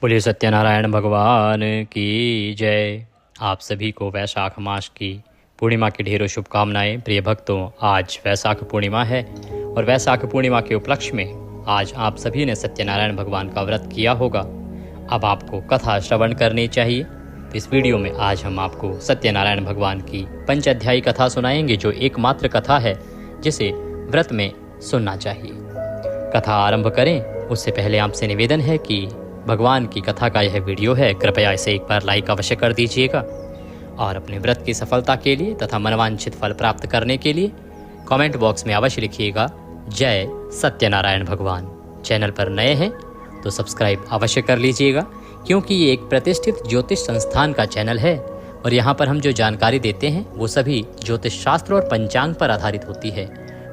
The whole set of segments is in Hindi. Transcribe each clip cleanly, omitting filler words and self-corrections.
बोलिए सत्यनारायण भगवान की जय। आप सभी को वैशाख मास की पूर्णिमा की ढेरों शुभकामनाएं। प्रिय भक्तों, आज वैशाख पूर्णिमा है और वैशाख पूर्णिमा के उपलक्ष्य में आज आप सभी ने सत्यनारायण भगवान का व्रत किया होगा। अब आपको कथा श्रवण करनी चाहिए। तो इस वीडियो में आज हम आपको सत्यनारायण भगवान की पंचाध्यायी कथा सुनाएंगे, जो एकमात्र कथा है जिसे व्रत में सुनना चाहिए। कथा आरंभ करें उससे पहले आपसे निवेदन है कि भगवान की कथा का यह वीडियो है, कृपया इसे एक बार लाइक अवश्य कर दीजिएगा और अपने व्रत की सफलता के लिए तथा मनवांछित फल प्राप्त करने के लिए कमेंट बॉक्स में अवश्य लिखिएगा जय सत्यनारायण भगवान। चैनल पर नए हैं तो सब्सक्राइब अवश्य कर लीजिएगा, क्योंकि ये एक प्रतिष्ठित ज्योतिष संस्थान का चैनल है और यहाँ पर हम जो जानकारी देते हैं वो सभी ज्योतिष शास्त्र और पंचांग पर आधारित होती है।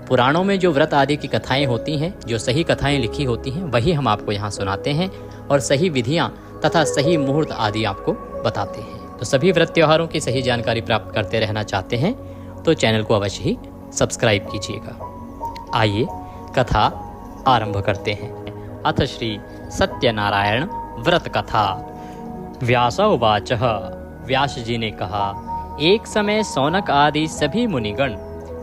पुराणों में जो व्रत आदि की कथाएं होती हैं, जो सही कथाएं लिखी होती हैं, वही हम आपको यहाँ सुनाते हैं और सही विधियां तथा सही मुहूर्त आदि आपको बताते हैं। तो सभी व्रत त्योहारों की सही जानकारी प्राप्त करते रहना चाहते हैं तो चैनल को अवश्य ही सब्सक्राइब कीजिएगा। आइए कथा आरंभ करते हैं। अथ श्री सत्यनारायण व्रत कथा। व्यास उवाच। व्यास जी ने कहा, एक समय सौनक आदि सभी मुनिगण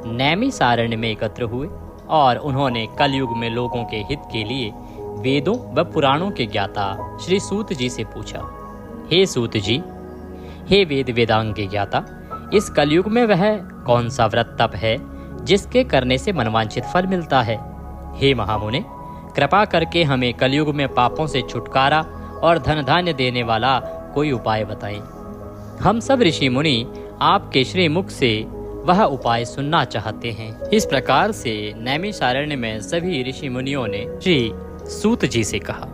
नैमिषारण्य में एकत्र हुए और उन्होंने कलयुग में लोगों के हित के लिए वेदों व पुराणों के ज्ञाता श्री सूत जी से पूछा, हे सूत जी, हे वेद वेदांग के ज्ञाता, इस कलयुग में वह कौन सा व्रत तप है जिसके करने से मनवांछित फल मिलता है? हे महामुने, कृपा करके हमें कलयुग में पापों से छुटकारा और धन धान्य देने वाला कोई उपाय बताएं। हम सब ऋषि मुनि आपके श्री मुख से वह उपाय सुनना चाहते हैं। इस प्रकार से नैमिषारण्य में सभी ऋषि मुनियों ने श्री सूत जी से कहा।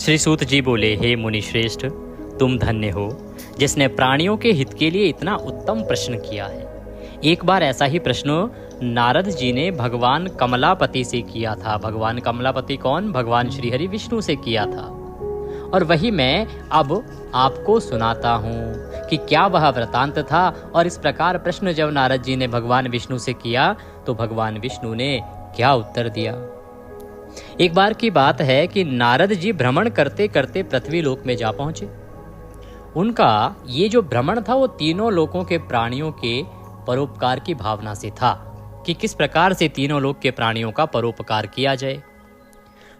श्री सूत जी बोले, हे मुनि श्रेष्ठ, तुम धन्य हो जिसने प्राणियों के हित के लिए इतना उत्तम प्रश्न किया है। एक बार ऐसा ही प्रश्न नारद जी ने भगवान कमलापति से किया था। भगवान कमलापति कौन? भगवान श्री हरि विष्णु से किया था और वही मैं अब आपको सुनाता हूँ कि क्या वह वृतांत था। और इस प्रकार प्रश्न जब नारद जी ने भगवान विष्णु से किया तो भगवान विष्णु ने क्या उत्तर दिया। एक बार की बात है कि नारद जी भ्रमण करते करते पृथ्वी लोक में जा पहुंचे। उनका ये जो भ्रमण था वो तीनों लोकों के प्राणियों के परोपकार की भावना से था कि किस प्रकार से तीनों लोक के प्राणियों का परोपकार किया जाए।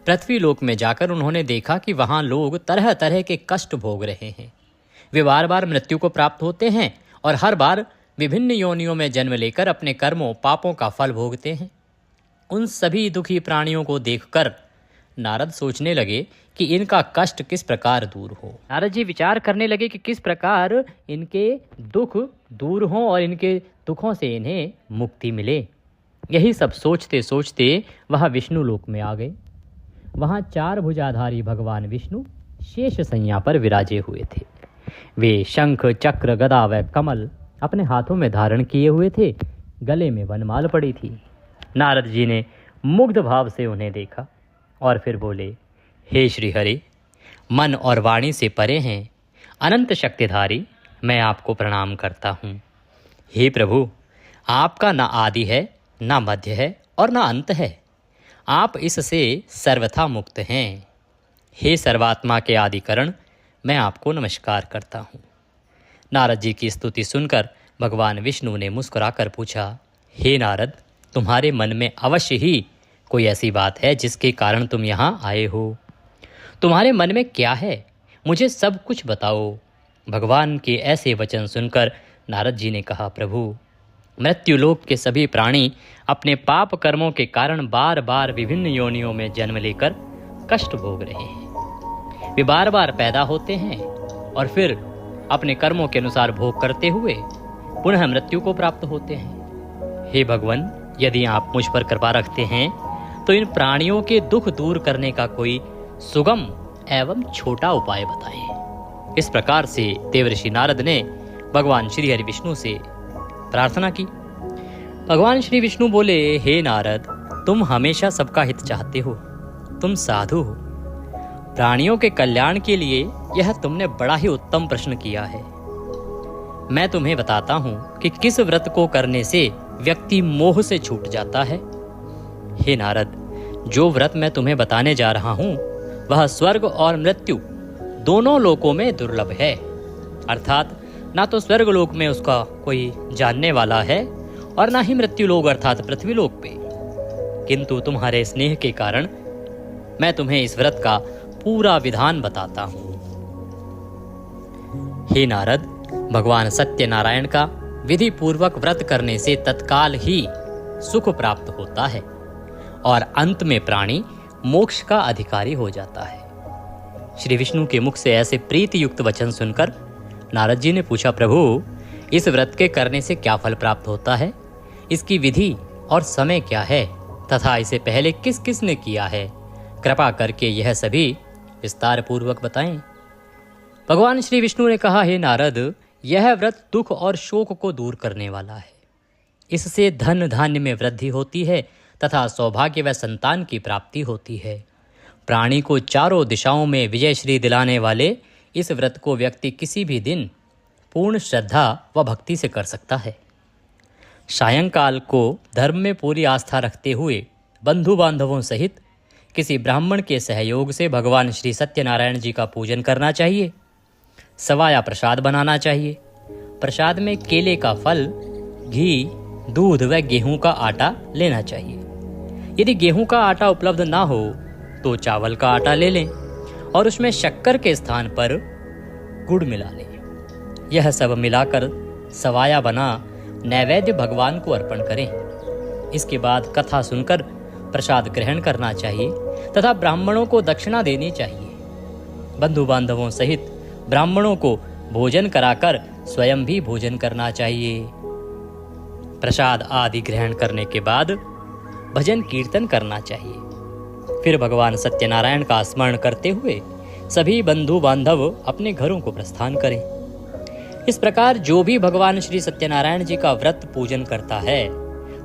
पृथ्वी लोक में जाकर उन्होंने देखा कि वहां लोग तरह तरह के कष्ट भोग रहे हैं। वे बार बार मृत्यु को प्राप्त होते हैं और हर बार विभिन्न योनियों में जन्म लेकर अपने कर्मों पापों का फल भोगते हैं। उन सभी दुखी प्राणियों को देखकर नारद सोचने लगे कि इनका कष्ट किस प्रकार दूर हो। नारद जी विचार करने लगे कि किस प्रकार इनके दुख दूर हों और इनके दुखों से इन्हें मुक्ति मिले। यही सब सोचते सोचते वह विष्णु लोक में आ गए। वहाँ चार भुजाधारी भगवान विष्णु शेष सैया पर विराजे हुए थे। वे शंख चक्र गदा व कमल अपने हाथों में धारण किए हुए थे। गले में वनमाल पड़ी थी। नारद जी ने मुग्ध भाव से उन्हें देखा और फिर बोले, हे श्री हरि, मन और वाणी से परे हैं अनंत शक्तिधारी, मैं आपको प्रणाम करता हूँ। हे प्रभु, आपका न आदि है, न मध्य है और न अंत है। आप इससे सर्वथा मुक्त हैं। हे सर्वात्मा के आदिकरण, मैं आपको नमस्कार करता हूँ। नारद जी की स्तुति सुनकर भगवान विष्णु ने मुस्कुराकर पूछा, हे नारद, तुम्हारे मन में अवश्य ही कोई ऐसी बात है जिसके कारण तुम यहाँ आए हो। तुम्हारे मन में क्या है, मुझे सब कुछ बताओ। भगवान के ऐसे वचन सुनकर नारद जी ने कहा, प्रभु, मृत्युलोक के सभी प्राणी अपने पाप कर्मों के कारण बार बार विभिन्न योनियों में जन्म लेकर कष्ट भोग रहे हैं। वे बार बार पैदा होते हैं और फिर अपने कर्मों के अनुसार भोग करते हुए पुनः मृत्यु को प्राप्त होते हैं। हे भगवान, यदि आप मुझ पर कृपा रखते हैं तो इन प्राणियों के दुख दूर करने का कोई सुगम एवं छोटा उपाय बताएं। इस प्रकार से देवर्षि नारद ने भगवान श्री हरि विष्णु से प्रार्थना की। भगवान श्री विष्णु बोले, हे नारद, तुम हमेशा सबका हित चाहते हो, तुम साधु हो। प्राणियों के कल्याण के लिए यह तुमने बड़ा ही उत्तम प्रश्न किया है। मैं तुम्हें बताता हूँ कि किस व्रत को करने से व्यक्ति मोह से छूट जाता है। हे नारद, जो व्रत मैं तुम्हें बताने जा रहा हूँ वह स्वर्ग और मृत्यु दोनों लोकों में दुर्लभ है, अर्थात ना तो स्वर्ग लोक में उसका कोई जानने वाला है और ना ही मृत्यु लोक अर्थात पृथ्वी लोक पे। किंतु तुम्हारे स्नेह के कारण मैं तुम्हें इस व्रत का पूरा विधान बताता हूं। हे नारद, भगवान सत्यनारायण का विधि पूर्वक व्रत करने से तत्काल ही सुख प्राप्त होता है और अंत में प्राणी मोक्ष का अधिकारी हो जाता है। श्री विष्णु के मुख से ऐसे प्रीति युक्त वचन सुनकर नारद जी ने पूछा, प्रभु, इस व्रत के करने से क्या फल प्राप्त होता है? इसकी विधि और समय क्या है तथा इसे पहले किस किस ने किया है? कृपा करके यह सभी विस्तार पूर्वक बताएं। भगवान श्री विष्णु ने कहा, हे नारद, यह व्रत दुख और शोक को दूर करने वाला है। इससे धन धान्य में वृद्धि होती है तथा सौभाग्य व संतान की प्राप्ति होती है। प्राणी को चारों दिशाओं में विजय श्री दिलाने वाले इस व्रत को व्यक्ति किसी भी दिन पूर्ण श्रद्धा व भक्ति से कर सकता है। सायंकाल को धर्म में पूरी आस्था रखते हुए बंधु बांधवों सहित किसी ब्राह्मण के सहयोग से भगवान श्री सत्यनारायण जी का पूजन करना चाहिए। सवाया प्रसाद बनाना चाहिए। प्रसाद में केले का फल, घी, दूध व गेहूं का आटा लेना चाहिए। यदि गेहूं का आटा उपलब्ध ना हो तो चावल का आटा ले लें और उसमें शक्कर के स्थान पर गुड़ मिला लें। यह सब मिलाकर सवाया बना नैवेद्य भगवान को अर्पण करें। इसके बाद कथा सुनकर प्रसाद ग्रहण करना चाहिए तथा ब्राह्मणों को दक्षिणा देनी चाहिए। बंधु बांधवों सहित ब्राह्मणों को भोजन कराकर स्वयं भी भोजन करना चाहिए। प्रसाद आदि ग्रहण करने के बाद भजन कीर्तन करना चाहिए। फिर भगवान सत्यनारायण का स्मरण करते हुए सभी बंधु बांधव अपने घरों को प्रस्थान करें। इस प्रकार जो भी भगवान श्री सत्यनारायण जी का व्रत पूजन करता है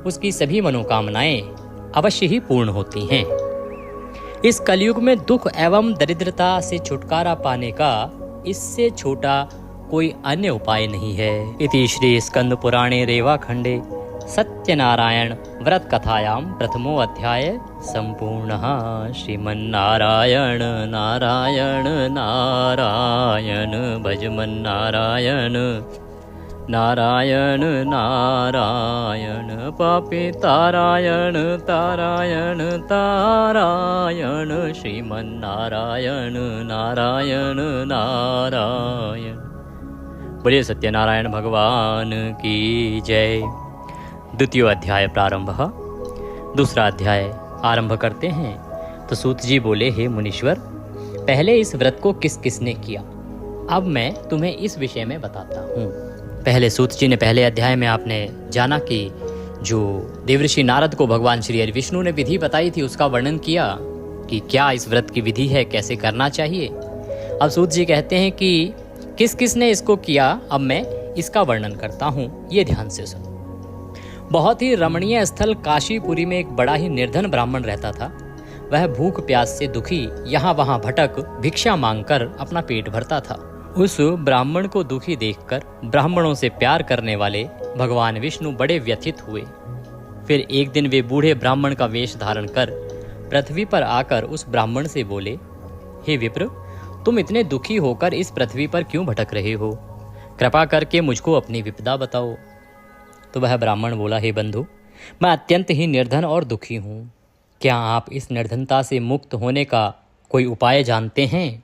उसकी सभी मनोकामनाएं अवश्य ही पूर्ण होती हैं। इस कलयुग में दुख एवं दरिद्रता से छुटकारा पाने का इससे छोटा कोई अन्य उपाय नहीं है। इति श्री स्कंद पुराणे रेवा खंडे सत्यनारायण व्रत कथायां प्रथमो अध्याय संपूर्णः। श्रीमन्नारायण नारायण नारायण भजमन्नारायण नारायण नारायण पापी तारायण तारायण तारायण श्रीमन्नारायण नारायण नारायण। बोलिए सत्यनारायण भगवान की जय। द्वितीय अध्याय प्रारंभ। दूसरा अध्याय आरंभ करते हैं तो सूत जी बोले, हे मुनीश्वर, पहले इस व्रत को किस किसने किया, अब मैं तुम्हें इस विषय में बताता हूँ। पहले सूत जी ने पहले अध्याय में आपने जाना कि जो देवर्षि नारद को भगवान श्री हरि विष्णु ने विधि बताई थी उसका वर्णन किया कि क्या इस व्रत की विधि है, कैसे करना चाहिए। अब सूत जी कहते हैं कि किस किस ने इसको किया, अब मैं इसका वर्णन करता हूँ, ये ध्यान से सुनो। बहुत ही रमणीय स्थल काशीपुरी में एक बड़ा ही निर्धन ब्राह्मण रहता था। वह भूख प्यास से दुखी यहाँ वहाँ भटक भिक्षा मांगकर अपना पेट भरता था। उस ब्राह्मण को दुखी देखकर ब्राह्मणों से प्यार करने वाले भगवान विष्णु बड़े व्यथित हुए। फिर एक दिन वे बूढ़े ब्राह्मण का वेश धारण कर पृथ्वी पर आकर उस ब्राह्मण से बोले, हे विप्र, तुम इतने दुखी होकर इस पृथ्वी पर क्यों भटक रहे हो? कृपा करके मुझको अपनी विपदा बताओ। तो वह ब्राह्मण बोला, हे बंधु, मैं अत्यंत ही निर्धन और दुखी हूँ। क्या आप इस निर्धनता से मुक्त होने का कोई उपाय जानते हैं?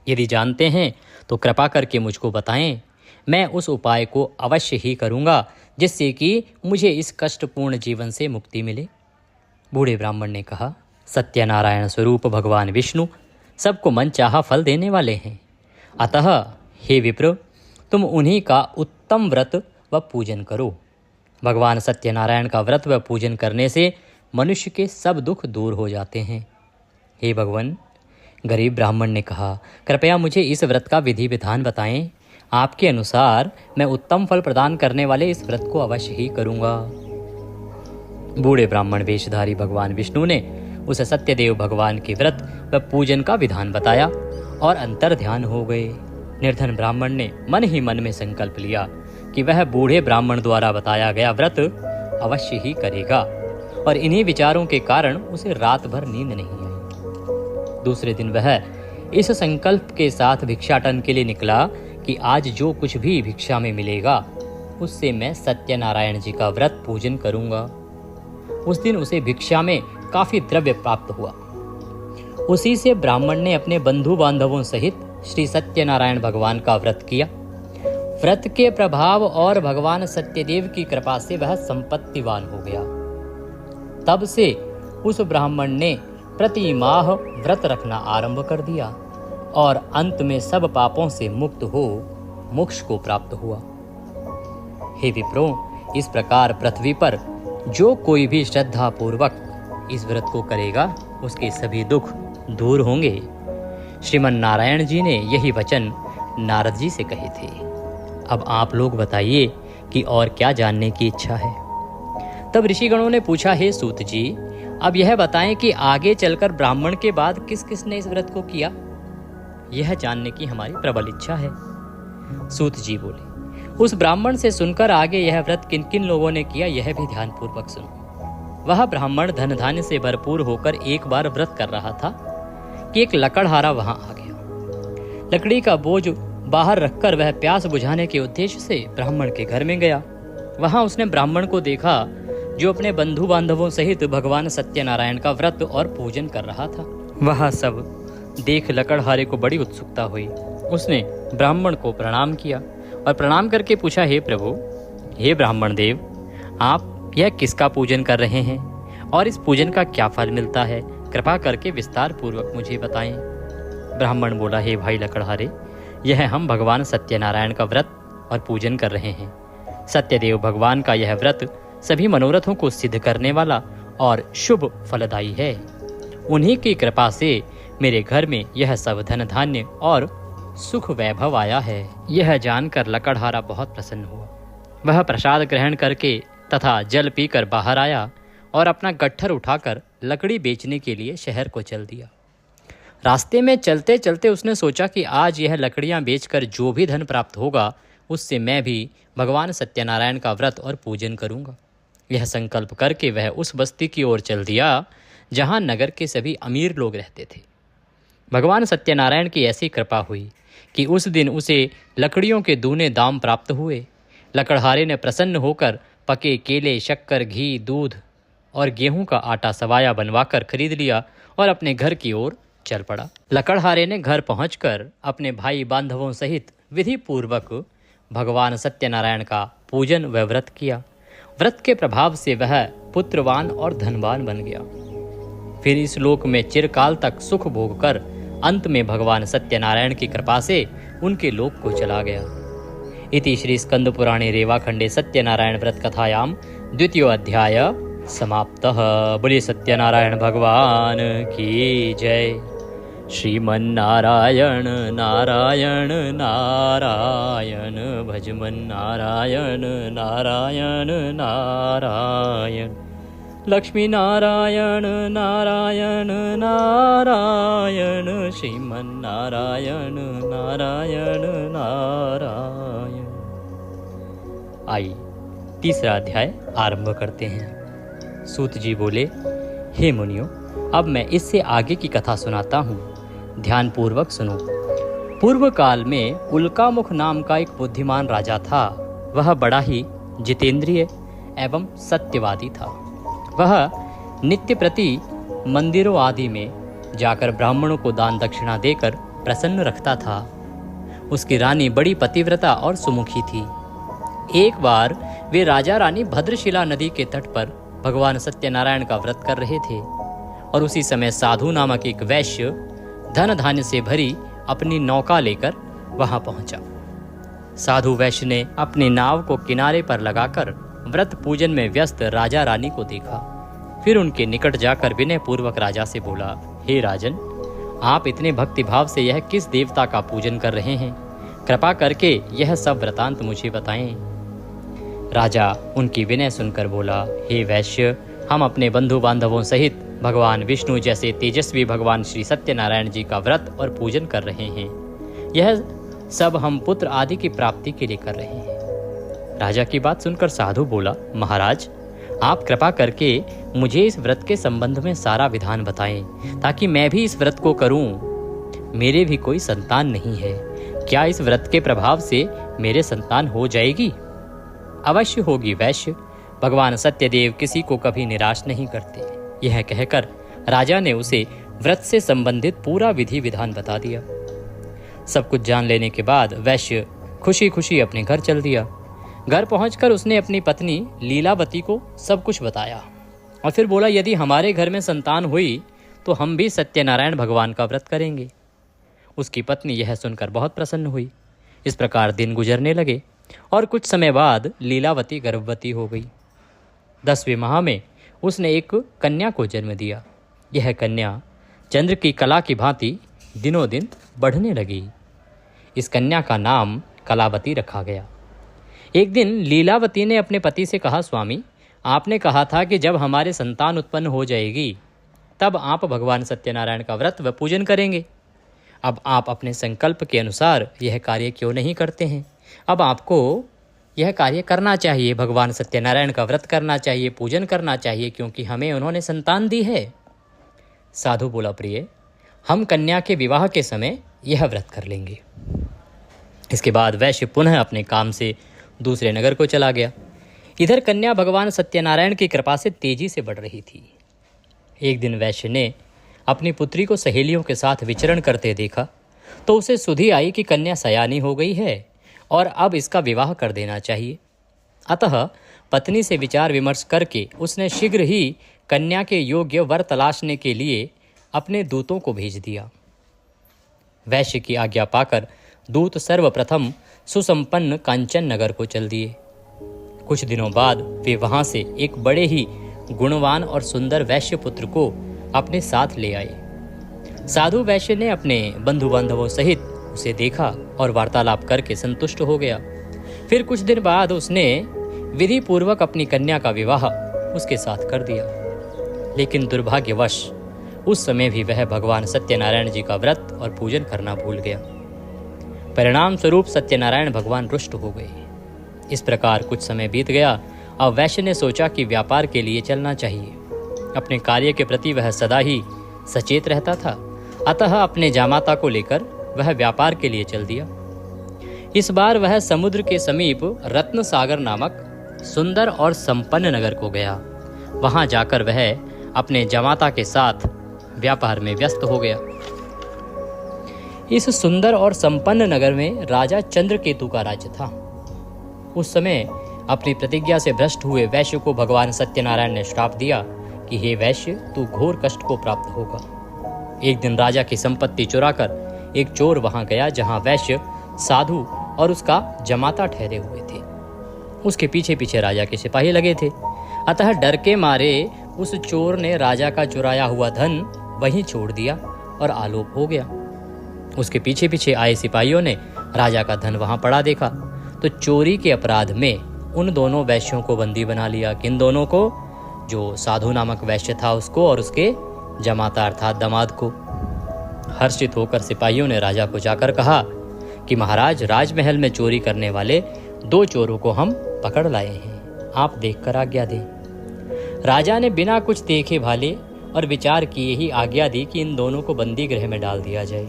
यदि जानते हैं तो कृपा करके मुझको बताएं। मैं उस उपाय को अवश्य ही करूँगा जिससे कि मुझे इस कष्टपूर्ण जीवन से मुक्ति मिले। बूढ़े ब्राह्मण ने कहा, सत्यनारायण स्वरूप भगवान विष्णु सबको मनचाहा फल देने वाले हैं। अतः हे विप्र, तुम उन्हीं का उत्तम व्रत व पूजन करो। भगवान सत्यनारायण का व्रत व पूजन करने से मनुष्य के सब दुख दूर हो जाते हैं। हे भगवान, गरीब ब्राह्मण ने कहा, कृपया मुझे इस व्रत का विधि विधान बताएं। आपके अनुसार मैं उत्तम फल प्रदान करने वाले इस व्रत को अवश्य ही करूँगा। बूढ़े ब्राह्मण वेशधारी भगवान विष्णु ने उस सत्यदेव भगवान के व्रत व पूजन का विधान बताया और अंतर ध्यान हो गए। निर्धन ब्राह्मण ने मन ही मन में संकल्प लिया कि वह बूढ़े ब्राह्मण द्वारा बताया गया व्रत अवश्य ही करेगा और इन्हीं विचारों के कारण उसे रात भर नींद नहीं आई। दूसरे दिन वह इस संकल्प के साथ भिक्षाटन के लिए निकला कि आज जो कुछ भी भिक्षा में मिलेगा उससे मैं सत्यनारायण जी का व्रत पूजन करूंगा। उस दिन उसे भिक्षा में काफी द्रव्य प्राप्त हुआ। उसी से ब्राह्मण ने अपने बंधु बांधवों सहित श्री सत्यनारायण भगवान का व्रत किया। व्रत के प्रभाव और भगवान सत्यदेव की कृपा से वह संपत्तिवान हो गया। तब से उस ब्राह्मण ने प्रति माह व्रत रखना आरंभ कर दिया और अंत में सब पापों से मुक्त हो मोक्ष को प्राप्त हुआ। हे विप्रो, इस प्रकार पृथ्वी पर जो कोई भी श्रद्धा पूर्वक इस व्रत को करेगा उसके सभी दुख दूर होंगे। श्रीमन नारायण जी ने यही वचन नारद जी से कहे थे। अब आप लोग बताइए कि और क्या जानने की इच्छा है। तब ऋषिगणों ने पूछा, हे सूत जी, अब यह बताएं कि आगे चलकर ब्राह्मण के बाद किस किस ने इस व्रत को किया। यह जानने की हमारी प्रबल इच्छा है। सूत जी बोले, उस ब्राह्मण से सुनकर आगे यह व्रत किन किन लोगों ने किया यह भी ध्यानपूर्वक सुनो। वह ब्राह्मण धन धान्य से भरपूर होकर एक बार व्रत कर रहा था कि एक लकड़हारा वहां आ गया। लकड़ी का बोझ बाहर रखकर वह प्यास बुझाने के उद्देश्य से ब्राह्मण के घर में गया। वहां उसने ब्राह्मण को देखा जो अपने बंधु बांधवों सहित भगवान सत्यनारायण का व्रत और पूजन कर रहा था। वह सब देख लकड़हारे को बड़ी उत्सुकता हुई। उसने ब्राह्मण को प्रणाम किया और प्रणाम करके पूछा, हे प्रभु, हे ब्राह्मण देव, आप यह किसका पूजन कर रहे हैं और इस पूजन का क्या फल मिलता है? कृपा करके विस्तार पूर्वक मुझे बताएं। ब्राह्मण बोला, हे भाई लकड़हारे, यह हम भगवान सत्यनारायण का व्रत और पूजन कर रहे हैं। सत्यदेव भगवान का यह व्रत सभी मनोरथों को सिद्ध करने वाला और शुभ फलदायी है। उन्हीं की कृपा से मेरे घर में यह सब धन धान्य और सुख वैभव आया है। यह जानकर लकड़हारा बहुत प्रसन्न हुआ। वह प्रसाद ग्रहण करके तथा जल पीकर बाहर आया और अपना गट्ठर उठाकर लकड़ी बेचने के लिए शहर को चल दिया। रास्ते में चलते चलते उसने सोचा कि आज यह लकड़ियां बेचकर जो भी धन प्राप्त होगा उससे मैं भी भगवान सत्यनारायण का व्रत और पूजन करूंगा। यह संकल्प करके वह उस बस्ती की ओर चल दिया जहां नगर के सभी अमीर लोग रहते थे। भगवान सत्यनारायण की ऐसी कृपा हुई कि उस दिन उसे लकड़ियों के दूने दाम प्राप्त हुए। लकड़हारे ने प्रसन्न होकर पके केले, शक्कर, घी, दूध और गेहूं का आटा सवाया बनवाकर खरीद लिया और अपने घर की ओर चल पड़ा। लकड़हारे ने घर पहुंचकर अपने भाई बांधवों सहित विधि पूर्वक भगवान सत्यनारायण का पूजन व व्रत किया। व्रत के प्रभाव से वह पुत्रवान और धनवान बन गया। फिर इस लोक में चिरकाल तक सुख भोग कर अंत में भगवान सत्यनारायण की कृपा से उनके लोक को चला गया। इति श्री स्कंद पुराणे रेवाखंडे सत्यनारायण व्रत कथायाम द्वितीय अध्याय समाप्तः। बोलिए सत्यनारायण भगवान की जय। श्रीमन्नारायण नारायण नारायण भजमन नारायण नारायण नारायण लक्ष्मी नारायण नारायण नारायण श्रीमन्नारायण नारायण नारायण। आइए तीसरा अध्याय आरंभ करते हैं। सूत जी बोले, हे मुनियों, अब मैं इससे आगे की कथा सुनाता हूँ, ध्यान पूर्वक सुनो। पूर्व काल में उल्कामुख नाम का एक बुद्धिमान राजा था। वह बड़ा ही जितेंद्रिय एवं सत्यवादी था। वह नित्य प्रति मंदिरों आदि में जाकर ब्राह्मणों को दान दक्षिणा देकर प्रसन्न रखता था। उसकी रानी बड़ी पतिव्रता और सुमुखी थी। एक बार वे राजा रानी भद्रशिला नदी के तट पर भगवान सत्यनारायण का व्रत कर रहे थे और उसी समय साधु नामक एक वैश्य धन धान्य से भरी अपनी नौका लेकर वहां पहुंचा। साधु वैश्य ने अपनी नाव को किनारे पर लगाकर व्रत पूजन में व्यस्त राजा रानी को देखा। फिर उनके निकट जाकर विनय पूर्वक राजा से बोला, हे राजन, आप इतने भक्तिभाव से यह किस देवता का पूजन कर रहे हैं? कृपा करके यह सब वृतांत मुझे बताएं। राजा उनकी विनय सुनकर बोला, हे वैश्य, हम अपने बंधु बांधवों सहित भगवान विष्णु जैसे तेजस्वी भगवान श्री सत्यनारायण जी का व्रत और पूजन कर रहे हैं। यह सब हम पुत्र आदि की प्राप्ति के लिए कर रहे हैं। राजा की बात सुनकर साधु बोला, महाराज, आप कृपा करके मुझे इस व्रत के संबंध में सारा विधान बताएं ताकि मैं भी इस व्रत को करूं। मेरे भी कोई संतान नहीं है। क्या इस व्रत के प्रभाव से मेरे संतान हो जाएगी? अवश्य होगी वैश्य। भगवान सत्यदेव किसी को कभी निराश नहीं करते। यह कहकर राजा ने उसे व्रत से संबंधित पूरा विधि विधान बता दिया। सब कुछ जान लेने के बाद वैश्य खुशी खुशी अपने घर चल दिया। घर पहुंचकर उसने अपनी पत्नी लीलावती को सब कुछ बताया और फिर बोला, यदि हमारे घर में संतान हुई तो हम भी सत्यनारायण भगवान का व्रत करेंगे। उसकी पत्नी यह सुनकर बहुत प्रसन्न हुई। इस प्रकार दिन गुजरने लगे और कुछ समय बाद लीलावती गर्भवती हो गई। 10वें माह में उसने एक कन्या को जन्म दिया। यह कन्या चंद्र की कला की भांति दिनों दिन बढ़ने लगी। इस कन्या का नाम कलावती रखा गया। एक दिन लीलावती ने अपने पति से कहा, स्वामी, आपने कहा था कि जब हमारे संतान उत्पन्न हो जाएगी तब आप भगवान सत्यनारायण का व्रत व पूजन करेंगे। अब आप अपने संकल्प के अनुसार यह कार्य क्यों नहीं करते हैं? अब आपको यह कार्य करना चाहिए, भगवान सत्यनारायण का व्रत करना चाहिए, पूजन करना चाहिए, क्योंकि हमें उन्होंने संतान दी है। साधु बोला, प्रिय, हम कन्या के विवाह के समय यह व्रत कर लेंगे। इसके बाद वैश्य पुनः अपने काम से दूसरे नगर को चला गया। इधर कन्या भगवान सत्यनारायण की कृपा से तेजी से बढ़ रही थी। एक दिन वैश्य ने अपनी पुत्री को सहेलियों के साथ विचरण करते देखा तो उसे सुधि आई कि कन्या सयानी हो गई है और अब इसका विवाह कर देना चाहिए। अतः पत्नी से विचार विमर्श करके उसने शीघ्र ही कन्या के योग्य वर तलाशने के लिए अपने दूतों को भेज दिया। वैश्य की आज्ञा पाकर दूत सर्वप्रथम सुसंपन्न कांचन नगर को चल दिए। कुछ दिनों बाद वे वहां से एक बड़े ही गुणवान और सुंदर वैश्य पुत्र को अपने साथ ले आए। साधु वैश्य ने अपने बंधु बांधवों सहित उसे देखा और वार्तालाप करके संतुष्ट हो गया। फिर कुछ दिन बाद उसने विधि पूर्वक अपनी कन्या का विवाह उसके साथ कर दिया। लेकिन दुर्भाग्यवश उस समय भी वह भगवान सत्यनारायण जी का व्रत और पूजन करना भूल गया। परिणाम स्वरूप सत्यनारायण भगवान रुष्ट हो गए। इस प्रकार कुछ समय बीत गया। अब वैश्य ने सोचा कि व्यापार के लिए चलना चाहिए। अपने कार्य के प्रति वह सदा ही सचेत रहता था। अतः अपने जामाता को लेकर वह व्यापार के लिए चल दिया। इस बार वह समुद्र के समीप रत्न सागर नामक सुंदर और संपन्न नगर को गया। वहां जाकर वह अपने जामाता के साथ व्यापार में व्यस्त हो गया। इस सुंदर और संपन्न नगर में राजा चंद्रकेतु का राज्य था। उस समय अपनी प्रतिज्ञा से भ्रष्ट हुए वैश्य को भगवान सत्यनारायण ने श्राप दिया कि हे वैश्य, तू घोर कष्ट को प्राप्त होगा। एक दिन राजा की संपत्ति चुराकर एक चोर वहां गया जहां वैश्य साधु और उसका जमाता ठहरे हुए थे। उसके पीछे पीछे राजा के सिपाही लगे थे। अतः डर के मारे उस चोर ने राजा का चुराया हुआ धन वहीं छोड़ दिया और आलोप हो गया। उसके पीछे पीछे आए सिपाहियों ने राजा का धन वहां पड़ा देखा तो चोरी के अपराध में उन दोनों वैश्यों को बंदी बना लिया। किन दोनों को? जो साधु नामक वैश्य था उसको और उसके जमाता अर्थात दामाद को। हर्षित होकर सिपाहियों ने राजा को जाकर कहा कि महाराज, राजमहल में चोरी करने वाले 2 चोरों को हम पकड़ लाए हैं, आप देखकर आज्ञा दें। राजा ने बिना कुछ देखे भाले और विचार किए ही आज्ञा दी कि इन दोनों को बंदी गृह में डाल दिया जाए।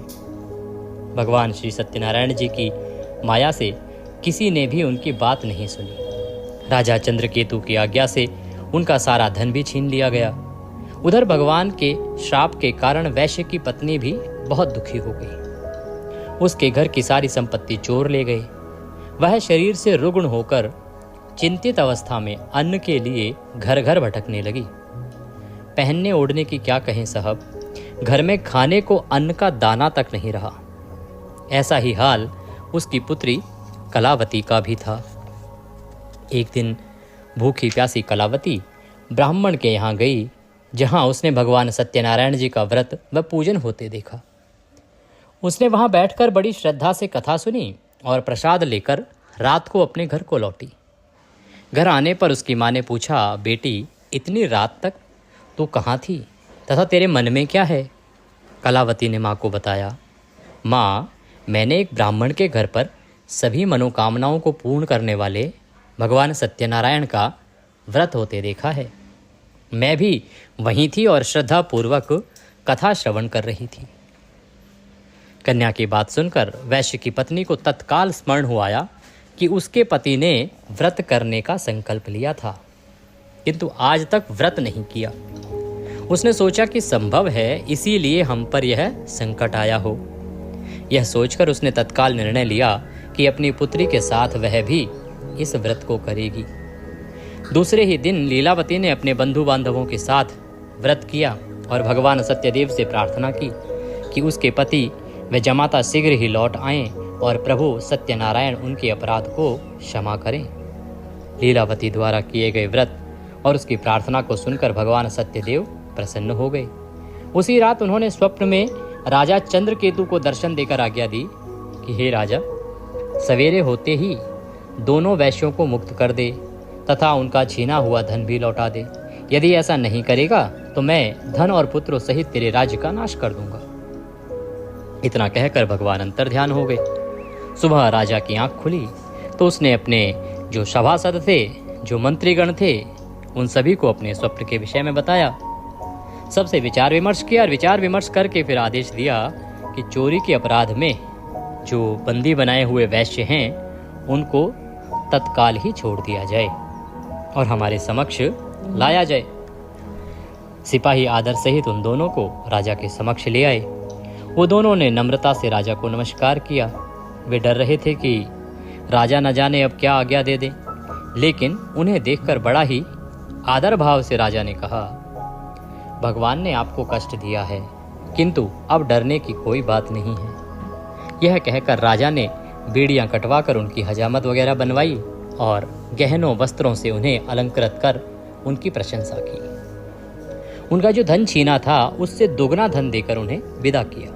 भगवान श्री सत्यनारायण जी की माया से किसी ने भी उनकी बात नहीं सुनी। राजा चंद्रकेतु की आज्ञा से उनका सारा धन भी छीन लिया गया। उधर भगवान के श्राप के कारण वैश्य की पत्नी भी बहुत दुखी हो गई। उसके घर की सारी संपत्ति चोर ले गए। वह शरीर से रुग्ण होकर चिंतित अवस्था में अन्न के लिए घर घर भटकने लगी। पहनने ओढ़ने की क्या कहें साहब, घर में खाने को अन्न का दाना तक नहीं रहा। ऐसा ही हाल उसकी पुत्री कलावती का भी था। एक दिन भूखी प्यासी कलावती ब्राह्मण के यहाँ गई जहाँ उसने भगवान सत्यनारायण जी का व्रत व पूजन होते देखा। उसने वहाँ बैठकर बड़ी श्रद्धा से कथा सुनी और प्रसाद लेकर रात को अपने घर को लौटी। घर आने पर उसकी माँ ने पूछा, बेटी, इतनी रात तक तू कहाँ थी तथा तेरे मन में क्या है? कलावती ने माँ को बताया, माँ, मैंने एक ब्राह्मण के घर पर सभी मनोकामनाओं को पूर्ण करने वाले भगवान सत्यनारायण का व्रत होते देखा है। मैं भी वहीं थी और श्रद्धापूर्वक कथा श्रवण कर रही थी। कन्या की बात सुनकर वैश्य की पत्नी को तत्काल स्मरण हो आया कि उसके पति ने व्रत करने का संकल्प लिया था, किंतु आज तक व्रत नहीं किया। उसने सोचा कि संभव है इसीलिए हम पर यह संकट आया हो। यह सोचकर उसने तत्काल निर्णय लिया कि अपनी पुत्री के साथ वह भी इस व्रत को करेगी। दूसरे ही दिन लीलावती ने अपने बंधु बांधवों के साथ व्रत किया और भगवान सत्यदेव से प्रार्थना की कि उसके पति व जमाता शीघ्र ही लौट आएं और प्रभु सत्यनारायण उनके अपराध को क्षमा करें। लीलावती द्वारा किए गए व्रत और उसकी प्रार्थना को सुनकर भगवान सत्यदेव प्रसन्न हो गए। उसी रात उन्होंने स्वप्न में राजा चंद्रकेतु को दर्शन देकर आज्ञा दी कि हे राजा, सवेरे होते ही दोनों वैश्यों को मुक्त कर दे तथा उनका छीना हुआ धन भी लौटा दे। यदि ऐसा नहीं करेगा तो मैं धन और पुत्रों सहित तेरे राज्य का नाश कर दूंगा। इतना कहकर भगवान अंतर्ध्यान हो गए। सुबह राजा की आंख खुली तो उसने अपने जो सभासद थे, जो मंत्रीगण थे, उन सभी को अपने स्वप्न के विषय में बताया। सबसे विचार विमर्श किया और विचार विमर्श करके फिर आदेश दिया कि चोरी के अपराध में जो बंदी बनाए हुए वैश्य हैं उनको तत्काल ही छोड़ दिया जाए और हमारे समक्ष लाया जाए। सिपाही आदर सहित उन दोनों को राजा के समक्ष ले आए। वो दोनों ने नम्रता से राजा को नमस्कार किया। वे डर रहे थे कि राजा न जाने अब क्या आज्ञा दे दे, लेकिन उन्हें देखकर बड़ा ही आदर भाव से राजा ने कहा, भगवान ने आपको कष्ट दिया है, किंतु अब डरने की कोई बात नहीं है। यह कहकर राजा ने बेड़ियां कटवाकर उनकी हजामत वगैरह बनवाई और गहनों वस्त्रों से उन्हें अलंकृत कर उनकी प्रशंसा की। उनका जो धन छीना था उससे दोगुना धन देकर उन्हें विदा किया।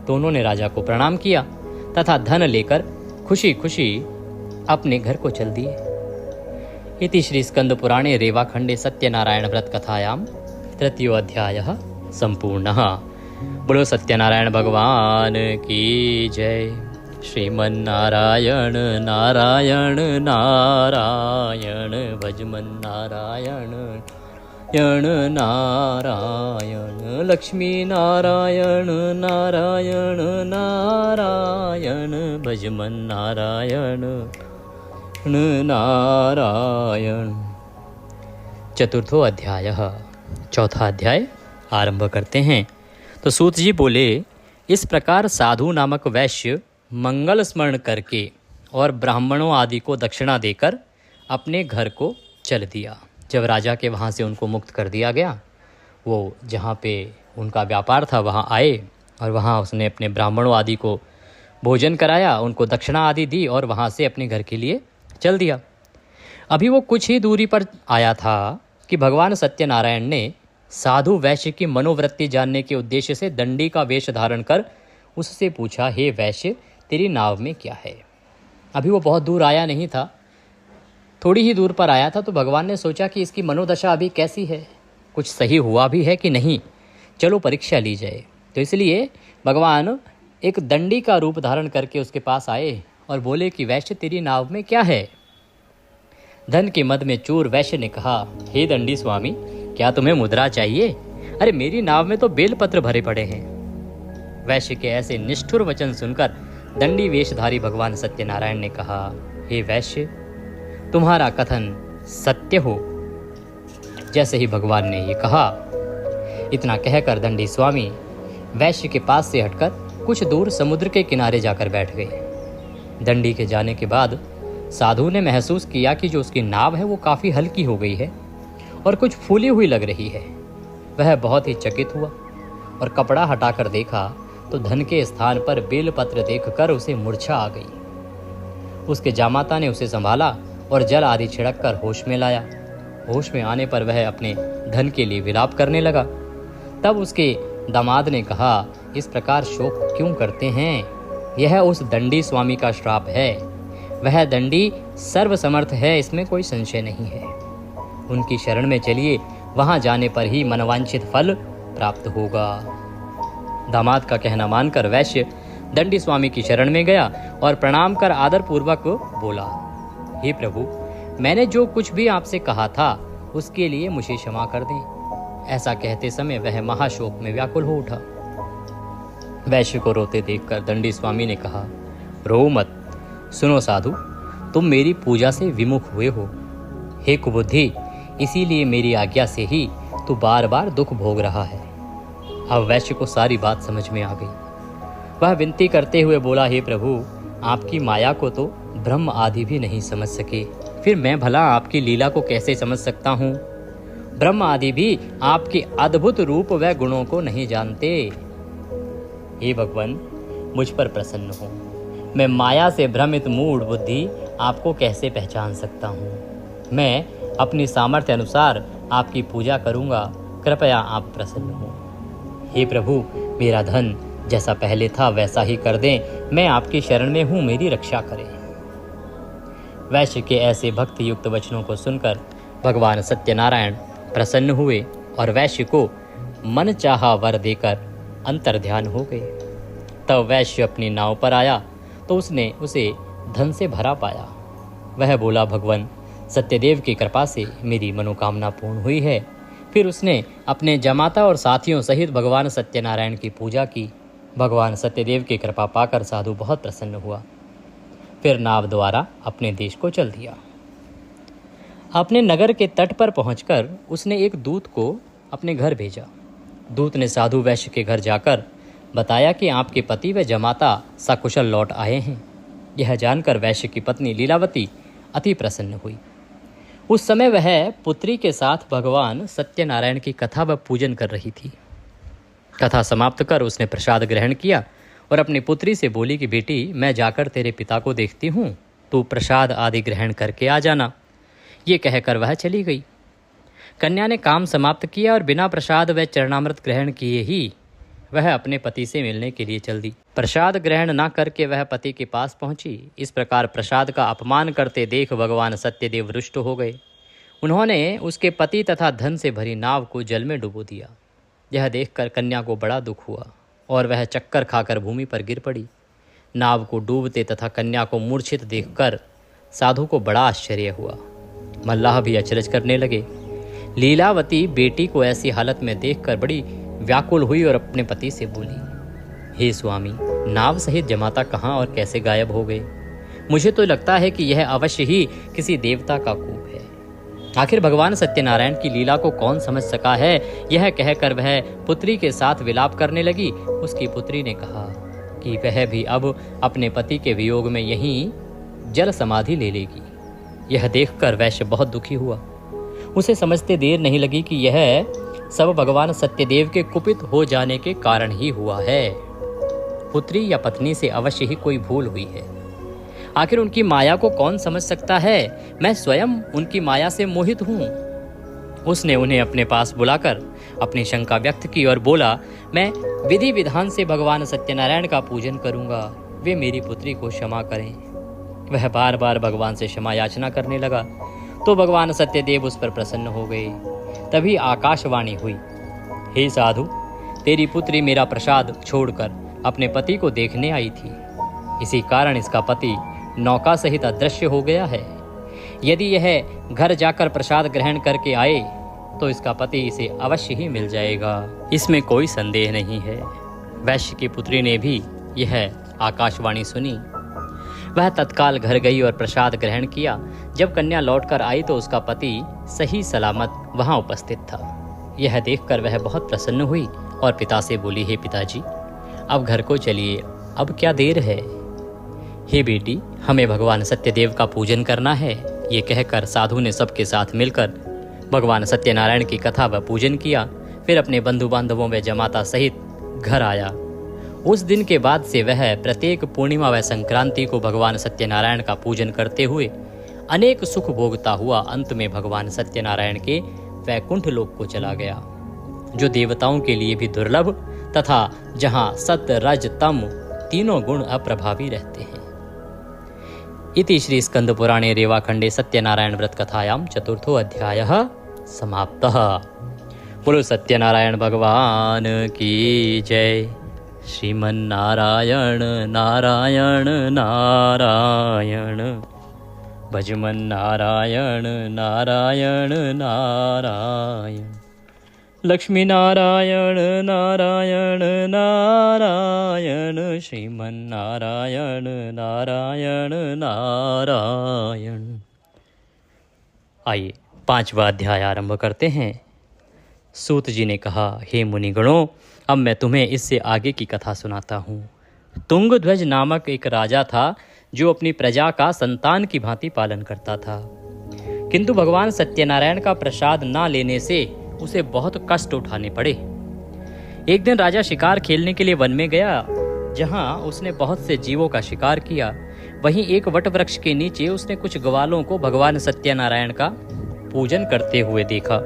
दोनों ने राजा को प्रणाम किया तथा धन लेकर खुशी खुशी अपने घर को चल दिए। इति श्री स्कंद पुराणे रेवाखंडे सत्यनारायण व्रत कथायां तृतीयो अध्यायः संपूर्णः। बोलो सत्यनारायण भगवान की जय। श्रीमन्नारायण नारायण नारायण भजमन नारायण यण नारायण लक्ष्मी नारायण नारायण नारायण भजमन नारायण नारायण। चतुर्थो अध्यायः, चौथा अध्याय आरंभ करते हैं। तो सूत जी बोले, इस प्रकार साधु नामक वैश्य मंगल स्मरण करके और ब्राह्मणों आदि को दक्षिणा देकर अपने घर को चल दिया। जब राजा के वहाँ से उनको मुक्त कर दिया गया, वो जहाँ पे उनका व्यापार था वहाँ आए और वहाँ उसने अपने ब्राह्मणों आदि को भोजन कराया, उनको दक्षिणा आदि दी और वहाँ से अपने घर के लिए चल दिया। अभी वो कुछ ही दूरी पर आया था कि भगवान सत्यनारायण ने साधु वैश्य की मनोवृत्ति जानने के उद्देश्य से दंडी का वेश धारण कर उससे पूछा, हे वैश्य, तेरी नाव में क्या है? अभी वो बहुत दूर आया नहीं था, थोड़ी ही दूर पर आया था। तो भगवान ने सोचा कि इसकी मनोदशा अभी कैसी है, कुछ सही हुआ भी है कि नहीं, चलो परीक्षा ली जाए। तो इसलिए भगवान एक दंडी का रूप धारण करके उसके पास आए और बोले कि वैश्य, तेरी नाव में क्या है? धन के मद में चूर वैश्य ने कहा, हे दंडी स्वामी, क्या तुम्हें मुद्रा चाहिए? अरे मेरी नाव में तो बेलपत्र भरे पड़े हैं। वैश्य के ऐसे निष्ठुर वचन सुनकर दंडी वेशधारी भगवान सत्यनारायण ने कहा, हे वैश्य, तुम्हारा कथन सत्य हो। जैसे ही भगवान ने ये कहा, इतना कहकर दंडी स्वामी वैश्य के पास से हटकर कुछ दूर समुद्र के किनारे जाकर बैठ गए। दंडी के जाने के बाद साधु ने महसूस किया कि जो उसकी नाव है वो काफ़ी हल्की हो गई है और कुछ फूली हुई लग रही है। वह बहुत ही चकित हुआ और कपड़ा हटाकर देखा तो धन के स्थान पर बेलपत्र देखकर उसे मूर्छा आ गई। उसके जामाता ने उसे संभाला और जल आदि छिड़क कर होश में लाया। होश में आने पर वह अपने धन के लिए विलाप करने लगा। तब उसके दामाद ने कहा, इस प्रकार शोक क्यों करते हैं? यह उस दंडी स्वामी का श्राप है। वह दंडी सर्वसमर्थ है, इसमें कोई संशय नहीं है। उनकी शरण में चलिए, वहां जाने पर ही मनवांछित फल प्राप्त होगा। दामाद का कहना मानकर वैश्य दंडी स्वामी की शरण में गया और प्रणाम कर आदर पूर्वक बोला, हे प्रभु, मैंने जो कुछ भी आपसे कहा था उसके लिए मुझे क्षमा कर दें। ऐसा कहते समय वह महाशोक में व्याकुल हो उठा। वैश्य को रोते देखकर दंडी स्वामी ने कहा, रो मत। सुनो साधु, तुम मेरी पूजा से विमुख हुए हो। हे कुबुद्धि, इसीलिए मेरी आज्ञा से ही तू बार बार दुख भोग रहा है। अब वैश्य को सारी बात समझ में आ गई। वह विनती करते हुए बोला, हे प्रभु, आपकी माया को तो ब्रह्म आदि भी नहीं समझ सके, फिर मैं भला आपकी लीला को कैसे समझ सकता हूँ। ब्रह्म आदि भी आपके अद्भुत रूप व गुणों को नहीं जानते। हे भगवान, मुझ पर प्रसन्न हो। मैं माया से भ्रमित मूढ़ बुद्धि आपको कैसे पहचान सकता हूँ। मैं अपनी सामर्थ्य अनुसार आपकी पूजा करूँगा, कृपया आप प्रसन्न हो। हे प्रभु, मेरा धन जैसा पहले था वैसा ही कर दें, मैं आपकी शरण में हूँ, मेरी रक्षा करें। वैश्य के ऐसे भक्ति युक्त वचनों को सुनकर भगवान सत्यनारायण प्रसन्न हुए और वैश्य को मन चाहा वर देकर अंतर्ध्यान हो गए। तब वैश्य अपनी नाव पर आया तो उसने उसे धन से भरा पाया। वह बोला, भगवान सत्यदेव की कृपा से मेरी मनोकामना पूर्ण हुई है। फिर उसने अपने जमाता और साथियों सहित भगवान सत्यनारायण की पूजा की। भगवान सत्यदेव की कृपा पाकर साधु बहुत प्रसन्न हुआ। फिर नाव द्वारा अपने देश को चल दिया। अपने नगर के तट पर पहुंचकर उसने एक दूत को अपने घर भेजा। दूत ने साधु वैश्य के घर जाकर बताया कि आपके पति व जमाता सकुशल लौट आए हैं। यह जानकर वैश्य की पत्नी लीलावती अति प्रसन्न हुई। उस समय वह पुत्री के साथ भगवान सत्यनारायण की कथा व पूजन कर रही थी। कथा समाप्त कर उसने प्रसाद ग्रहण किया और अपनी पुत्री से बोली कि बेटी, मैं जाकर तेरे पिता को देखती हूँ, तू प्रसाद आदि ग्रहण करके आ जाना। ये कहकर वह चली गई। कन्या ने काम समाप्त किया और बिना प्रसाद व चरणामृत ग्रहण किए ही वह अपने पति से मिलने के लिए चल दी। प्रसाद ग्रहण न करके वह पति के पास पहुंची। इस प्रकार प्रसाद का अपमान करते देख भगवान सत्यदेव रुष्ट हो गए। उन्होंने उसके पति तथा धन से भरी नाव को जल में डुबो दिया। यह देखकर कन्या को बड़ा दुख हुआ और वह चक्कर खाकर भूमि पर गिर पड़ी। नाव को डूबते तथा कन्या को मूर्छित देखकर साधु को बड़ा आश्चर्य हुआ। मल्लाह भी अचरज करने लगे। लीलावती बेटी को ऐसी हालत में देखकर बड़ी व्याकुल हुई और अपने पति से बोली, हे स्वामी, नाव सहित जमाता कहाँ और कैसे गायब हो गए? मुझे तो लगता है कि यह अवश्य ही किसी देवता का कूप है। आखिर भगवान सत्यनारायण की लीला को कौन समझ सका है? यह कहकर वह पुत्री के साथ विलाप करने लगी। उसकी पुत्री ने कहा कि वह भी अब अपने पति के वियोग में यहीं जल समाधि ले लेगी। यह देखकर वैश्य बहुत दुखी हुआ। उसे समझते देर नहीं लगी कि यह सब भगवान सत्यदेव के कुपित हो जाने के कारण ही हुआ है। पुत्री या पत्नी से अवश्य ही कोई भूल हुई है। आखिर उनकी माया को कौन समझ सकता है? मैं स्वयं उनकी माया से मोहित हूँ। उसने उन्हें अपने पास बुलाकर अपनी शंका व्यक्त की और बोला, मैं विधि विधान से भगवान सत्यनारायण का पूजन करूंगा, वे मेरी पुत्री को क्षमा करें। वह बार बार भगवान से क्षमा याचना करने लगा तो भगवान सत्यदेव उस पर प्रसन्न हो गए। तभी आकाशवाणी हुई, हे साधु, तेरी पुत्री मेरा प्रसाद छोड़कर अपने पति को देखने आई थी। इसी कारण इसका पति नौका सहित अदृश्य हो गया है। यदि यह घर जाकर प्रसाद ग्रहण करके आए तो इसका पति इसे अवश्य ही मिल जाएगा, इसमें कोई संदेह नहीं है। वैश्य की पुत्री ने भी यह आकाशवाणी सुनी। वह तत्काल घर गई और प्रसाद ग्रहण किया। जब कन्या लौटकर आई तो उसका पति सही सलामत वहां उपस्थित था। यह देखकर वह बहुत प्रसन्न हुई और पिता से बोली, हे पिताजी, अब घर को चलिए, अब क्या देर है। हे बेटी, हमें भगवान सत्यदेव का पूजन करना है। ये कहकर साधु ने सबके साथ मिलकर भगवान सत्यनारायण की कथा व पूजन किया। फिर अपने बंधु बांधवों व जमाता सहित घर आया। उस दिन के बाद से वह प्रत्येक पूर्णिमा व संक्रांति को भगवान सत्यनारायण का पूजन करते हुए अनेक सुख भोगता हुआ अंत में भगवान सत्यनारायण के वैकुंठ लोक को चला गया, जो देवताओं के लिए भी दुर्लभ तथा जहाँ सत्य रज तम तीनों गुण अप्रभावी रहते हैं। इति श्री स्कंद पुराणे रेवाखंडे सत्यनारायण व्रत कथायां चतुर्थो अध्यायः समाप्तः। बोलो सत्यनारायण भगवान की जय। श्रीमन्नारायण नारायण नारायण, भजमन नारायण नारायण नारायण, लक्ष्मी नारायण नारायण नारायण, श्रीमन नारायण नारायण नारायण। आइए 5वां अध्याय आरंभ करते हैं। सूत जी ने कहा, हे मुनिगणों, अब मैं तुम्हें इससे आगे की कथा सुनाता हूँ। तुंगध्वज नामक एक राजा था जो अपनी प्रजा का संतान की भांति पालन करता था, किंतु भगवान सत्यनारायण का प्रसाद ना लेने से उसे बहुत कष्ट उठाने पड़े। एक दिन राजा शिकार खेलने के लिए वन में गया, जहां उसने बहुत से जीवों का शिकार किया। वहीं एक वट वृक्ष के नीचे उसने कुछ ग्वालों को भगवान सत्यनारायण का पूजन करते हुए देखा,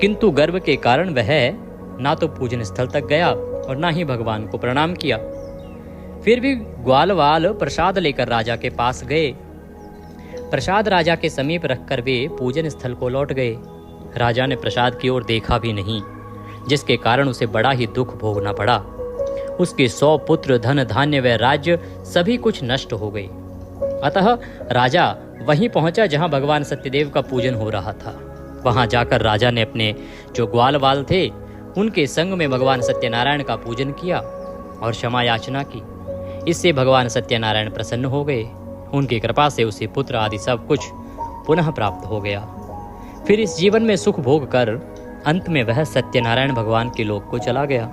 किंतु गर्व के कारण वह ना तो पूजन स्थल तक गया और ना ही भगवान को प्रणाम किया। फिर भी ग्वालवाल प्रसाद लेकर राजा के पास गए। प्रसाद राजा के समीप रखकर वे पूजन स्थल को लौट गए। राजा ने प्रसाद की ओर देखा भी नहीं, जिसके कारण उसे बड़ा ही दुख भोगना पड़ा। उसके 100 पुत्र, धन धान्य व राज्य सभी कुछ नष्ट हो गए। अतः राजा वहीं पहुंचा जहां भगवान सत्यदेव का पूजन हो रहा था। वहां जाकर राजा ने अपने जो ग्वालवाल थे उनके संग में भगवान सत्यनारायण का पूजन किया और क्षमा याचना की। इससे भगवान सत्यनारायण प्रसन्न हो गए। उनकी कृपा से उसे पुत्र आदि सब कुछ पुनः प्राप्त हो गया। फिर इस जीवन में सुख भोग कर अंत में वह सत्यनारायण भगवान के लोक को चला गया।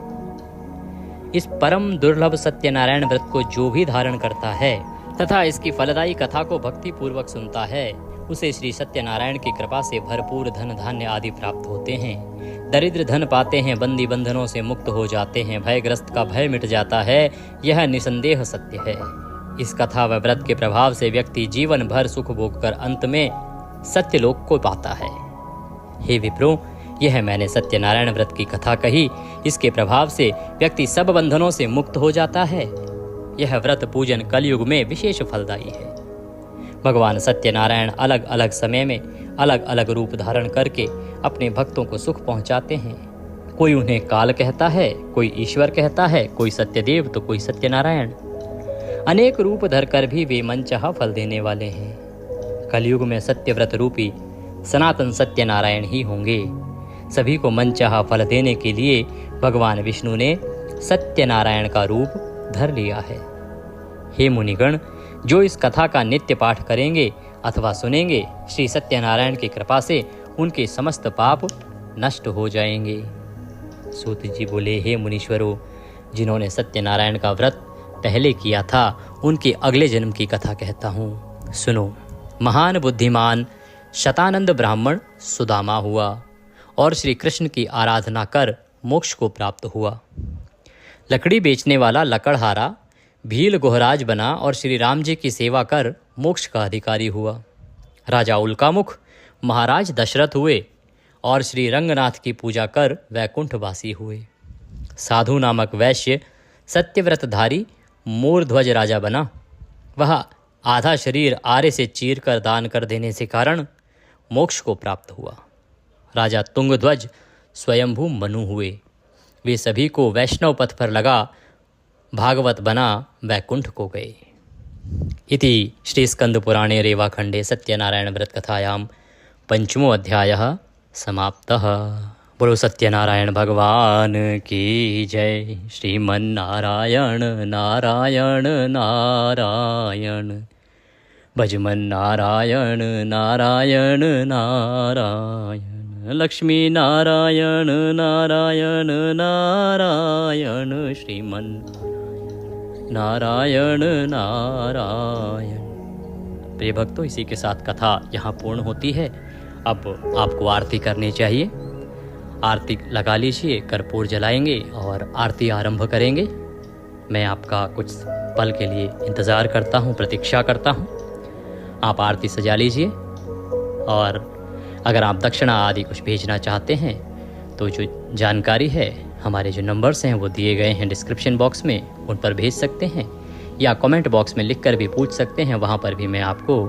इस परम दुर्लभ सत्यनारायण व्रत को जो भी धारण करता है तथा इसकी फलदायी कथा को भक्ति पूर्वक सुनता है, उसे श्री सत्यनारायण की कृपा से भरपूर धन धान्य आदि प्राप्त होते हैं। दरिद्र धन पाते हैं, बंदी बंधनों से मुक्त हो जाते हैं, भयग्रस्त का भय मिट जाता है। यह निसंदेह सत्य है। इस कथा व व्रत के प्रभाव से व्यक्ति जीवन भर सुख भोग कर अंत में सत्यलोक को पाता है। हे विप्रो, यह मैंने सत्यनारायण व्रत की कथा कही। इसके प्रभाव से व्यक्ति सब बंधनों से मुक्त हो जाता है। यह व्रत पूजन कलयुग में विशेष फलदायी है। भगवान सत्यनारायण अलग अलग समय में अलग अलग रूप धारण करके अपने भक्तों को सुख पहुंचाते हैं। कोई उन्हें काल कहता है, कोई ईश्वर कहता है, कोई सत्यदेव तो कोई सत्यनारायण। अनेक रूप धरकर भी वे मनचाहा फल देने वाले हैं। कलयुग में सत्यव्रत रूपी सनातन सत्यनारायण ही होंगे। सभी को मनचाहा फल देने के लिए भगवान विष्णु ने सत्यनारायण का रूप धर लिया है। हे मुनिगण, जो इस कथा का नित्य पाठ करेंगे अथवा सुनेंगे, श्री सत्यनारायण की कृपा से उनके समस्त पाप नष्ट हो जाएंगे। सूत जी बोले, हे मुनीश्वरों, जिन्होंने सत्यनारायण का व्रत पहले किया था उनके अगले जन्म की कथा कहता हूँ, सुनो। महान बुद्धिमान शतानंद ब्राह्मण सुदामा हुआ और श्री कृष्ण की आराधना कर मोक्ष को प्राप्त हुआ। लकड़ी बेचने वाला लकड़हारा भील गोहराज बना और श्री राम जी की सेवा कर मोक्ष का अधिकारी हुआ। राजा उल्कामुख महाराज दशरथ हुए और श्री रंगनाथ की पूजा कर वैकुंठवासी हुए। साधु नामक वैश्य सत्यव्रतधारी मोरध्वज राजा बना। वह आधा शरीर आरे से चीर कर दान कर देने से कारण मोक्ष को प्राप्त हुआ। राजा तुंगध्वज स्वयंभू मनु हुए। वे सभी को वैष्णव पथ पर लगा भागवत बना वैकुंठ को गए। इति श्री स्कंद पुराणे रेवाखंडे सत्यनारायण व्रत कथायां 5मो अध्यायः समाप्तः। बोलो सत्यनारायण भगवान की जय। श्रीमन्नारायण नारायण नारायण, भजमन नारायण नारायण नारायण, लक्ष्मी नारायण नारायण नारायण, श्रीमन नारायण नारायण। प्रिय भक्तों, इसी के साथ कथा यहाँ पूर्ण होती है। अब आपको आरती करनी चाहिए। आरती लगा लीजिए, कर्पूर जलाएंगे और आरती आरंभ करेंगे। मैं आपका कुछ पल के लिए इंतज़ार करता हूँ, प्रतीक्षा करता हूँ। आप आरती सजा लीजिए और अगर आप दक्षिणा आदि कुछ भेजना चाहते हैं तो जो जानकारी है, हमारे जो नंबर्स हैं वो दिए गए हैं डिस्क्रिप्शन बॉक्स में, उन पर भेज सकते हैं या कमेंट बॉक्स में लिखकर भी पूछ सकते हैं। वहाँ पर भी मैं आपको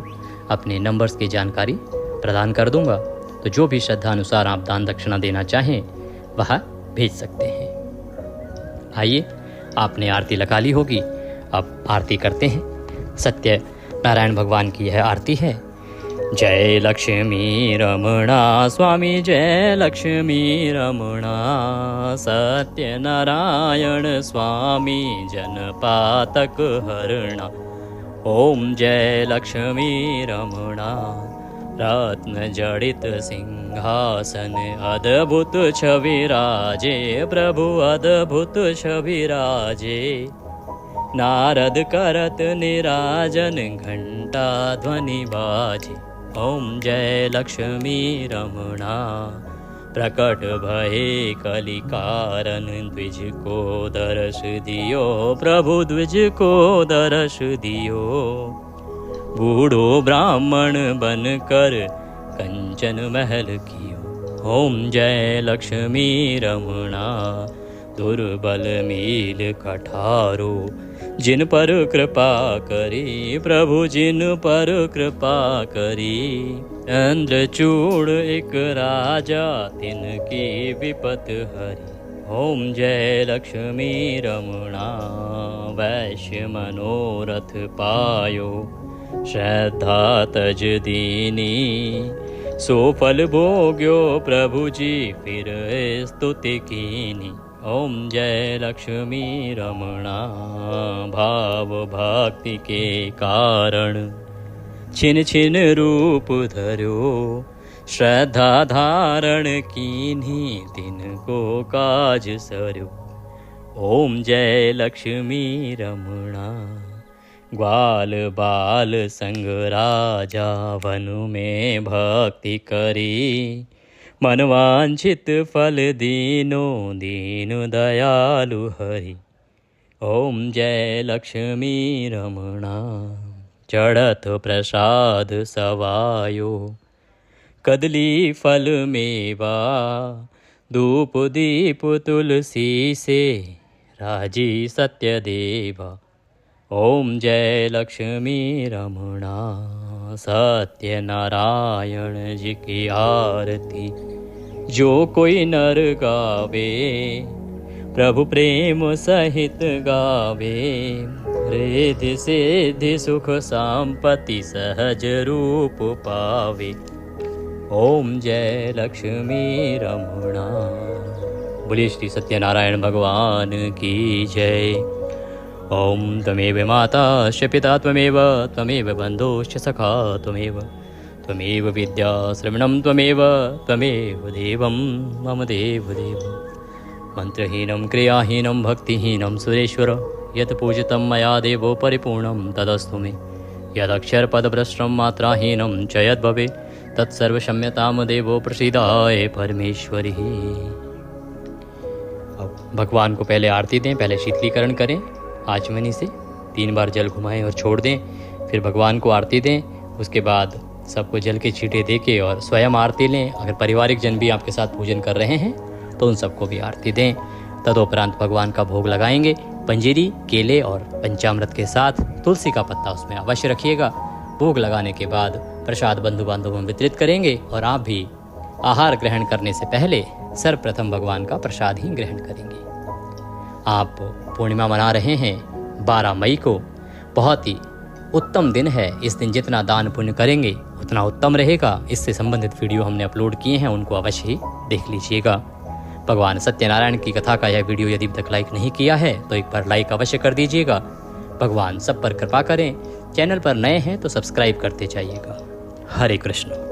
अपने नंबर्स की जानकारी प्रदान कर दूंगा। तो जो भी श्रद्धा अनुसार आप दान दक्षिणा देना चाहें वह भेज सकते हैं। आइए, आपने आरती लगा ली होगी, अब आरती करते हैं। सत्य नारायण भगवान की यह आरती है। जय लक्ष्मी रमणा स्वामी जय लक्ष्मी रमणा सत्यनारायण स्वामी जनपातक हरणा। ओम जय लक्ष्मी रमणा रत्न जड़ित सिंहासन अद्भुत छवि राजे प्रभु अद्भुत छवि राजे। नारद करत निराजन घंटा ध्वनि बाजे। ओम जय लक्ष्मी रमणा प्रकट भये कलि कारण द्विज को दर्श दियो प्रभु द्विज को दर्श दियो। बूढ़ो ब्राह्मण बन कर कंचन महल कियो। ओम जय लक्ष्मी रमणा दुर्बल मील कठारो जिन पर कृपा करी प्रभु जिन पर कृपा करी। इंद्रचूड़ एक राजा तिनकी विपत हरी। ओम जय लक्ष्मी रमणा वैश्य मनोरथ पायो श्रद्धा तज दीनी। सो फल भोग्यो प्रभु जी फिर स्तुति कीनी। ओम जय लक्ष्मी रमणा भाव भक्ति के कारण छिन छिन रूप धर्यो। श्रद्धा धारण कीन्ही दिन को काज सर्यो। ओम जय लक्ष्मी रमणा ग्वाल बाल संग राजा वन में भक्ति करी। मनवांछित फल दीनो दीन दयालु हरि। ओम जय लक्ष्मी रमणा चढ़त प्रसाद सवायो कदली फल मेवा। धूप दीप तुलसी से राजी सत्य देवा। ओम जय लक्ष्मी रमणा सत्य नारायण जी की आरती जो कोई नर गावे प्रभु प्रेम सहित गावे। रिद्धि सिद्धि सुख संपत्ति सहज रूप पावे। ओम जय लक्ष्मी रमणा। बोलिए श्री सत्यनारायण भगवान की जय। ओम त्वमेव माता च पिता त्वमेव त्वमेव बन्धुश्च सखा त्वमेव त्वमेव विद्या श्रवणं त्वमेव त्वमेव देवं मम देवदेव। मंत्रहीनं क्रियाहीनं भक्तिहीनं सुरेश्वर यत् पूजितं मया देवो परिपूर्णं तदस्तु मे। यदक्षरपदभ्रष्टं मात्राहीनं च यद्भवेत् तत्सर्वक्षम्यतां देवो प्रसीदाय परमेश्वरी। अब भगवान को पहले आरती दें, पहले शीतलीकरण करें आचमनी से 3 बार जल घुमाएं और छोड़ दें। फिर भगवान को आरती दें। उसके बाद सबको जल के छींटे दे के और स्वयं आरती लें। अगर पारिवारिक जन भी आपके साथ पूजन कर रहे हैं तो उन सबको भी आरती दें। तदुपरांत भगवान का भोग लगाएंगे। पंजीरी केले और पंचामृत के साथ तुलसी का पत्ता उसमें अवश्य रखिएगा। भोग लगाने के बाद प्रसाद बंधु बांधवों में वितरित करेंगे और आप भी आहार ग्रहण करने से पहले सर्वप्रथम भगवान का प्रसाद ही ग्रहण करेंगे। आप पूर्णिमा मना रहे हैं 12 मई को। बहुत ही उत्तम दिन है। इस दिन जितना दान पुण्य करेंगे उतना उत्तम रहेगा। इससे संबंधित वीडियो हमने अपलोड किए हैं, उनको अवश्य ही देख लीजिएगा। भगवान सत्यनारायण की कथा का यह वीडियो यदि अब तक लाइक नहीं किया है तो एक बार लाइक अवश्य कर दीजिएगा। भगवान सब पर कृपा करें। चैनल पर नए हैं तो सब्सक्राइब करते जाइएगा। हरे कृष्ण।